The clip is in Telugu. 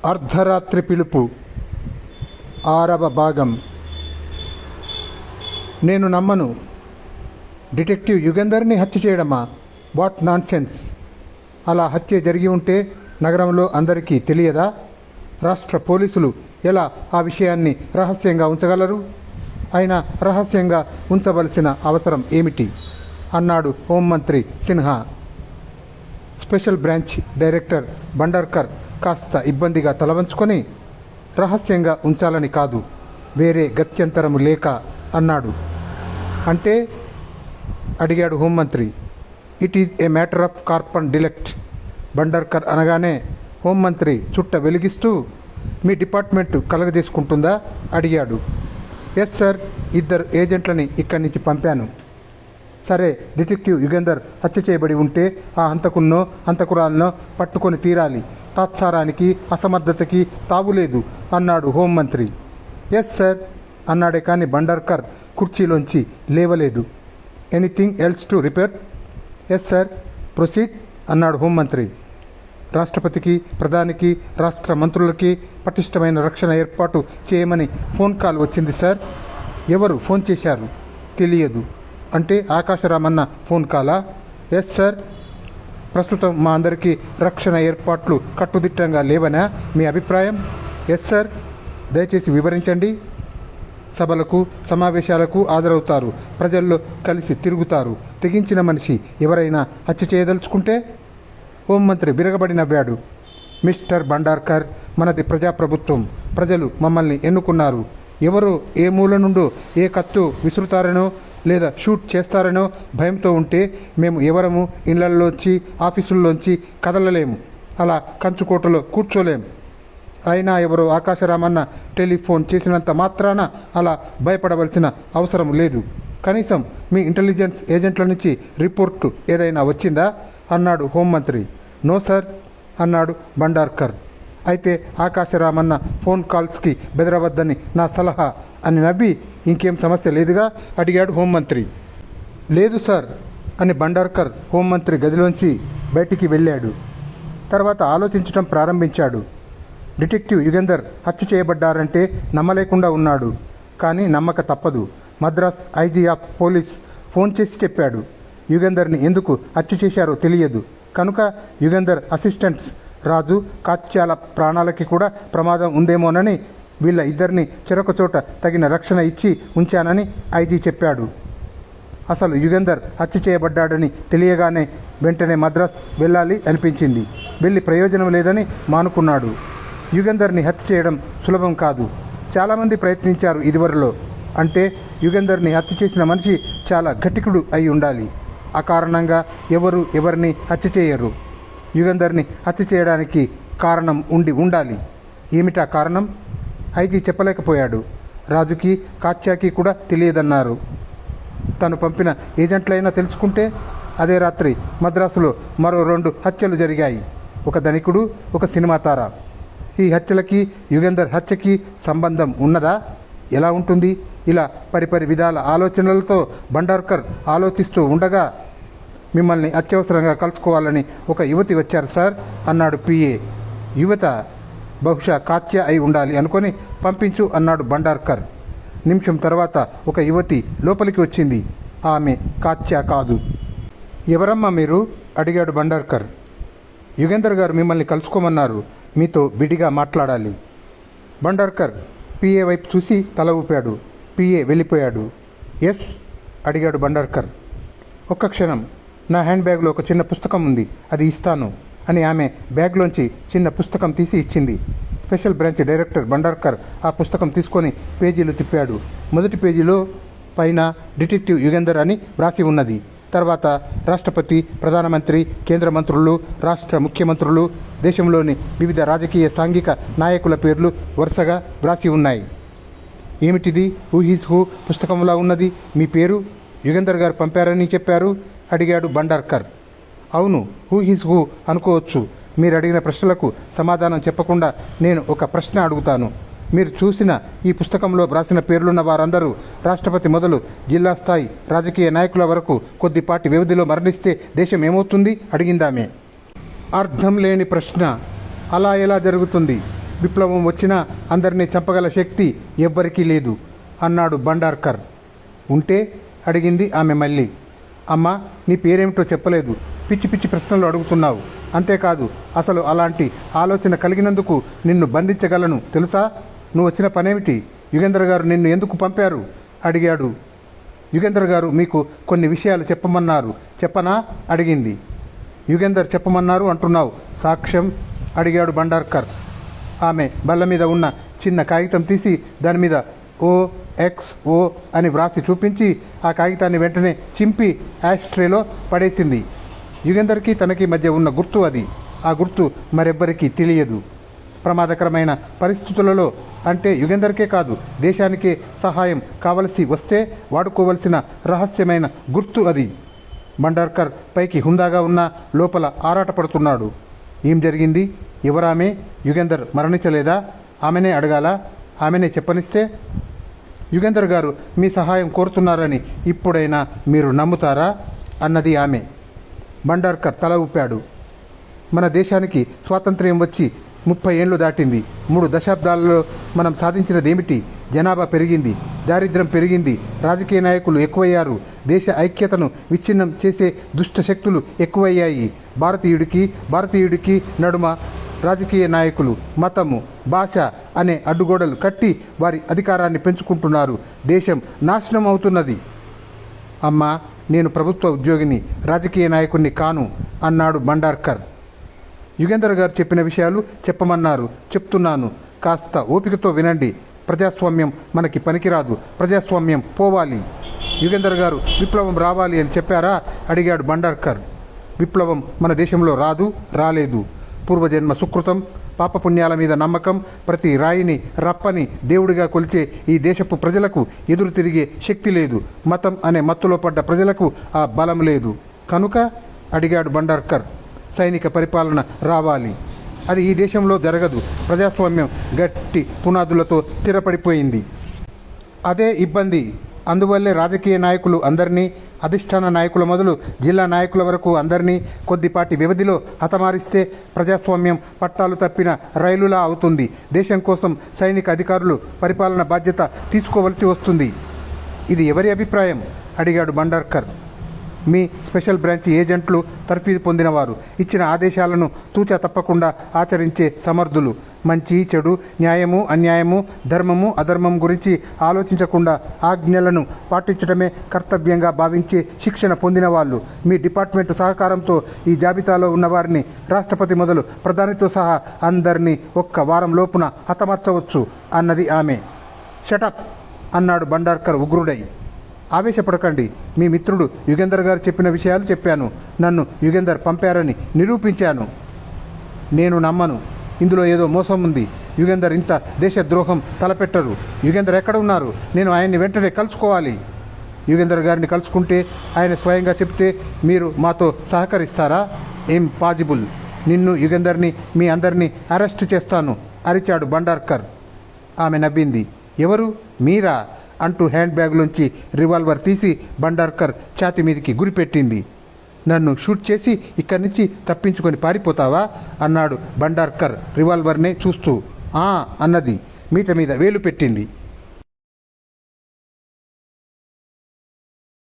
అర్ధరాత్రి పిలుపు 6వ భాగం. నేను నమ్మను. డిటెక్టివ్ యుగంధర్ని హత్య చేయడమా? What nonsense! అలా హత్య జరిగి ఉంటే నగరంలో అందరికీ తెలియదా? రాష్ట్ర పోలీసులు ఎలా ఆ విషయాన్ని రహస్యంగా ఉంచగలరు? అయినా రహస్యంగా ఉంచవలసిన అవసరం ఏమిటి? అన్నాడు హోంమంత్రి Sinha. Special branch director Bhandarkar కాస్త ఇబ్బందిగా తలవంచుకొని, రహస్యంగా ఉంచాలని కాదు, వేరే గత్యంతరము లేక అన్నాడు. అంటే? అడిగాడు హోంమంత్రి. It is a matter of corpus delicti. Bhandarkar అనగానే హోంమంత్రి చుట్ట వెలిగిస్తూ, మీ డిపార్ట్మెంటు కలగజేసుకుంటుందా అడిగాడు. ఎస్ సార్, 2 ఏజెంట్లని ఇక్కడి నుంచి పంపాను. సరే, డిటెక్టివ్ యుగంధర్ హత్య చేయబడి ఉంటే ఆ హంతకున్నో హంతకురాలనో పట్టుకొని తీరాలి. తాత్సారానికి అసమర్థతకి తావులేదు అన్నాడు హోంమంత్రి. ఎస్ సార్ అన్నాడే కానీ భండార్కర్ కుర్చీలోంచి లేవలేదు. Anything else to repair? Yes sir, proceed అన్నాడు హోంమంత్రి. రాష్ట్రపతికి, ప్రధానికి, రాష్ట్ర మంత్రులకి పటిష్టమైన రక్షణ ఏర్పాటు చేయమని ఫోన్ కాల్ వచ్చింది సార్. ఎవరు ఫోన్ చేశారు? తెలియదు. అంటే ఆకాశరామన్న ఫోన్ కాలా? Yes sir. ప్రస్తుతం మా అందరికీ రక్షణ ఏర్పాట్లు కట్టుదిట్టంగా లేవనా మీ అభిప్రాయం? Yes sir. దయచేసి వివరించండి. సభలకు, సమావేశాలకు హాజరవుతారు, ప్రజల్లో కలిసి తిరుగుతారు. తెగించిన మనిషి ఎవరైనా హత్య చేయదలుచుకుంటే? హోంమంత్రి విరగబడి నవ్వాడు. మిస్టర్ భండార్కర్, మనది ప్రజాప్రభుత్వం. ప్రజలు మమ్మల్ని ఎన్నుకున్నారు. ఎవరో ఏ మూల నుండో ఏ కత్తు విసురుతారనో లేదా షూట్ చేస్తారనో భయంతో ఉంటే మేము ఎవరము ఇళ్లల్లోంచి, ఆఫీసుల్లోంచి కదలలేము. అలా కంచుకోటలో కూర్చోలేము. అయినా ఎవరో ఆకాశరామన్న టెలిఫోన్ చేసినంత మాత్రాన అలా భయపడవలసిన అవసరం లేదు. కనీసం మీ ఇంటెలిజెన్స్ ఏజెంట్ల నుంచి రిపోర్టు ఏదైనా వచ్చిందా అన్నాడు హోంమంత్రి. నో సార్ అన్నాడు భండార్కర్. అయితే ఆకాశరామన్న ఫోన్ కాల్స్కి బెదరవద్దని నా సలహా అని నవ్వి, ఇంకేం సమస్య లేదుగా అడిగాడు హోంమంత్రి. లేదు సార్ అని భండార్కర్ హోంమంత్రి గదిలోంచి బయటికి వెళ్ళాడు. తర్వాత ఆలోచించడం ప్రారంభించాడు. డిటెక్టివ్ యుగంధర్ హత్య చేయబడ్డారంటే నమ్మలేకుండా ఉన్నాడు. కానీ నమ్మక తప్పదు. Madras IG of police phone చేసి చెప్పాడు. యుగంధర్ని ఎందుకు హత్య చేశారో తెలియదు కనుక యుగంధర్ అసిస్టెంట్స్ రాజు, కాత్యాల ప్రాణాలకి కూడా ప్రమాదం ఉందేమోనని వీళ్ళ ఇద్దరిని చెరొక చోట తగిన రక్షణ ఇచ్చి ఉంచానని ఐజీ చెప్పాడు. అసలు యుగంధర్ హత్య చేయబడ్డాడని తెలియగానే వెంటనే మద్రాస్ వెళ్ళాలి అనిపించింది. వెళ్ళి ప్రయోజనం లేదని మానుకున్నాడు. యుగంధర్ని హత్య చేయడం సులభం కాదు. చాలామంది ప్రయత్నించారు ఇదివరలో. అంటే యుగంధర్ని హత్య చేసిన మనిషి చాలా ఘటికుడు అయి ఉండాలి. ఆ కారణంగా ఎవరు ఎవరిని హత్య చేయరు. యుగంధర్ని హత్య చేయడానికి కారణం ఉండాలి. ఏమిటా కారణం? ఐజీ చెప్పలేకపోయాడు. రాజుకి, కాత్యాకి కూడా తెలియదన్నారు. తను పంపిన ఏజెంట్లైనా తెలుసుకుంటే? అదే రాత్రి మద్రాసులో మరో 2 హత్యలు జరిగాయి. ఒక ధనికుడు, ఒక సినిమా తార. ఈ హత్యలకి, యుగంధర్ హత్యకి సంబంధం ఉన్నదా? ఎలా ఉంటుంది? ఇలా పరిపరి విధాల ఆలోచనలతో భండార్కర్ ఆలోచిస్తూ ఉండగా, మిమ్మల్ని అత్యవసరంగా కలుసుకోవాలని ఒక యువతి వచ్చారు సార్ అన్నాడు పిఏ. యువత? బహుశా కాత్య అయి ఉండాలి అనుకొని పంపించు అన్నాడు భండార్కర్. నిమిషం తర్వాత ఒక యువతి లోపలికి వచ్చింది. ఆమె కాత్య కాదు. ఎవరమ్మా మీరు అడిగాడు భండార్కర్. యుగంధర్ గారు మిమ్మల్ని కలుసుకోమన్నారు. మీతో విడిగా మాట్లాడాలి. భండార్కర్ పిఏ వైపు చూసి తల ఊపాడు. పిఏ వెళ్ళిపోయాడు. ఎస్ అడిగాడు భండార్కర్. ఒక్క క్షణం, నా హ్యాండ్ బ్యాగ్లో ఒక చిన్న పుస్తకం ఉంది, అది ఇస్తాను అని ఆమె బ్యాగ్లోంచి చిన్న పుస్తకం తీసి ఇచ్చింది. స్పెషల్ బ్రాంచ్ డైరెక్టర్ భండార్కర్ ఆ పుస్తకం తీసుకొని పేజీలు తిప్పాడు. మొదటి పేజీలో పైన డిటెక్టివ్ యుగంధర్ అని వ్రాసి ఉన్నది. తర్వాత రాష్ట్రపతి, ప్రధానమంత్రి, కేంద్ర మంత్రులు, రాష్ట్ర ముఖ్యమంత్రులు, దేశంలోని వివిధ రాజకీయ, సాంఘిక నాయకుల పేర్లు వరుసగా వ్రాసి ఉన్నాయి. ఏమిటిది? హూ ఈజ్ హూ పుస్తకంలా ఉన్నది. మీ పేరు యుగంధర్ గారు పంపారని చెప్పారు అడిగాడు భండార్కర్. అవును, హూ ఈజ్ హూ అనుకోవచ్చు. మీరు అడిగిన ప్రశ్నలకు సమాధానం చెప్పకుండా నేను ఒక ప్రశ్న అడుగుతాను. మీరు చూసిన ఈ పుస్తకంలో వ్రాసిన పేర్లున్న వారందరూ రాష్ట్రపతి మొదలు జిల్లా స్థాయి రాజకీయ నాయకుల వరకు కొద్దిపాటి వ్యవధిలో మరణిస్తే దేశం ఏమవుతుంది అడిగిందామే. అర్థం లేని ప్రశ్న. అలా ఎలా జరుగుతుంది? విప్లవం వచ్చినా అందరినీ చంపగల శక్తి ఎవ్వరికీ లేదు అన్నాడు భండార్కర్. ఉంటే అడిగింది ఆమె మళ్ళీ. అమ్మ, నీ పేరేమిటో చెప్పలేదు, పిచ్చి పిచ్చి ప్రశ్నలు అడుగుతున్నావు. అంతేకాదు, అసలు అలాంటి ఆలోచన కలిగినందుకు నిన్ను బంధించగలను తెలుసా? నువ్వు వచ్చిన పనేమిటి? యుగేంద్ర గారు నిన్ను ఎందుకు పంపారు అడిగాడు. యుగేంద్ర గారు మీకు కొన్ని విషయాలు చెప్పమన్నారు, చెప్పనా అడిగింది. యుగేందర్ చెప్పమన్నారు అంటున్నావు, సాక్ష్యం అడిగాడు భండార్కర్. ఆమె బల్ల మీద ఉన్న చిన్న కాగితం తీసి దాని మీద OXO అని వ్రాసి చూపించి ఆ కాగితాన్ని వెంటనే చింపి యాష్ట్రేలో పడేసింది. యుగేందర్కి తనకి మధ్య ఉన్న గుర్తు అది. ఆ గుర్తు మరెవ్వరికీ తెలియదు. ప్రమాదకరమైన పరిస్థితులలో, అంటే యుగేందర్కే కాదు దేశానికే సహాయం కావలసి వస్తే వాడుకోవలసిన రహస్యమైన గుర్తు అది. భండార్కర్ పైకి హుందాగా ఉన్న లోపల ఆరాటపడుతున్నాడు. ఏం జరిగింది? ఎవరామె? యుగేందర్ మరణించలేదా? ఆమెనే అడగాల? ఆమెనే చెప్పనిస్తే? యుగేందర్ గారు మీ సహాయం కోరుతున్నారని ఇప్పుడైనా మీరు నమ్ముతారా అన్నది ఆమె. భండార్కర్ తల ఊపాడు. మన దేశానికి స్వాతంత్ర్యం వచ్చి 30 ఏళ్ళు దాటింది. 3 దశాబ్దాలలో మనం సాధించినదేమిటి? జనాభా పెరిగింది, దారిద్ర్యం పెరిగింది, రాజకీయ నాయకులు ఎక్కువయ్యారు, దేశ ఐక్యతను విచ్ఛిన్నం చేసే దుష్ట శక్తులు ఎక్కువయ్యాయి. భారతీయుడికి నడుమ రాజకీయ నాయకులు మతము, భాష అనే అడ్డుగోడలు కట్టి వారి అధికారాన్ని పెంచుకుంటున్నారు. దేశం నాశనం అవుతున్నది. అమ్మా, నేను ప్రభుత్వ ఉద్యోగిని, రాజకీయ నాయకుడిని కాను అన్నాడు భండార్కర్. యుగేందర్ గారు చెప్పిన విషయాలు చెప్పమన్నారు, చెప్తున్నాను. కాస్త ఓపికతో వినండి. ప్రజాస్వామ్యం మనకి పనికిరాదు, ప్రజాస్వామ్యం పోవాలి. యుగేందర్ గారు విప్లవం రావాలి అని చెప్పారా అడిగాడు భండార్కర్. విప్లవం మన దేశంలో రాలేదు. పూర్వజన్మ సుకృతం, పాపపుణ్యాల మీద నమ్మకం, ప్రతి రాయిని రప్పని దేవుడిగా కొలిచే ఈ దేశపు ప్రజలకు ఎదురు తిరిగే శక్తి లేదు. మతం అనే మత్తులో పడ్డ ప్రజలకు ఆ బలం లేదు. కనుక అడిగాడు భండార్కర్. సైనిక పరిపాలన రావాలి. అది ఈ దేశంలో జరగదు. ప్రజాస్వామ్యం గట్టి పునాదులతో స్థిరపడిపోయింది. అదే ఇబ్బంది. అందువల్లే రాజకీయ నాయకులు అందరినీ, అధిష్టాన నాయకుల మొదలు జిల్లా నాయకుల వరకు అందరినీ కొద్దిపాటి వ్యవధిలో హతమారిస్తే ప్రజాస్వామ్యం పట్టాలు తప్పిన రైలులా అవుతుంది. దేశం కోసం సైనిక అధికారులు పరిపాలన బాధ్యత తీసుకోవలసి వస్తుంది. ఇది ఎవరి అభిప్రాయం అడిగాడు భండార్కర్. మీ స్పెషల్ బ్రాంచ్ ఏజెంట్లు తర్ఫీదు పొందినవారు, ఇచ్చిన ఆదేశాలను తూచా తప్పకుండా ఆచరించే సమర్థులు, మంచి చెడు, న్యాయము అన్యాయము, ధర్మము అధర్మం గురించి ఆలోచించకుండా ఆజ్ఞలను పాటించడమే కర్తవ్యంగా భావించే శిక్షణ పొందిన వాళ్ళు. మీ డిపార్ట్మెంటు సహకారంతో ఈ జాబితాలో ఉన్నవారిని రాష్ట్రపతి మొదలు ప్రధానితో సహా అందరినీ ఒక్క వారం లోపున హతమార్చవచ్చు అన్నది ఆమె. షటప్ అన్నాడు భండార్కర్ ఉగ్రుడై. ఆవేశపడకండి. మీ మిత్రుడు యుగేందర్ గారు చెప్పిన విషయాలు చెప్పాను. నన్ను యుగేందర్ పంపారని నిరూపించాను. నేను నమ్మను. ఇందులో ఏదో మోసం ఉంది. యుగేందర్ ఇంత దేశద్రోహం తలపెట్టరు. యుగేందర్ ఎక్కడ ఉన్నారు? నేను ఆయన్ని వెంటనే కలుసుకోవాలి. యుగేందర్ గారిని కలుసుకుంటే ఆయన స్వయంగా చెప్తే మీరు మాతో సహకరిస్తారా? ఇంపాసిబుల్. నిన్ను, యుగేందర్ని, మీ అందరినీ అరెస్టు చేస్తాను అరిచాడు భండార్కర్. ఆమె నవ్వింది. ఎవరు? మీరా అంటూ హ్యాండ్ బ్యాగ్లోంచి రివాల్వర్ తీసి భండార్కర్ ఛాతి మీదికి గురిపెట్టింది. నన్ను షూట్ చేసి ఇక్కడి నుంచి తప్పించుకొని పారిపోతావా అన్నాడు భండార్కర్ రివాల్వర్నే చూస్తూ. అన్నది. మీట మీద వేలు పెట్టింది.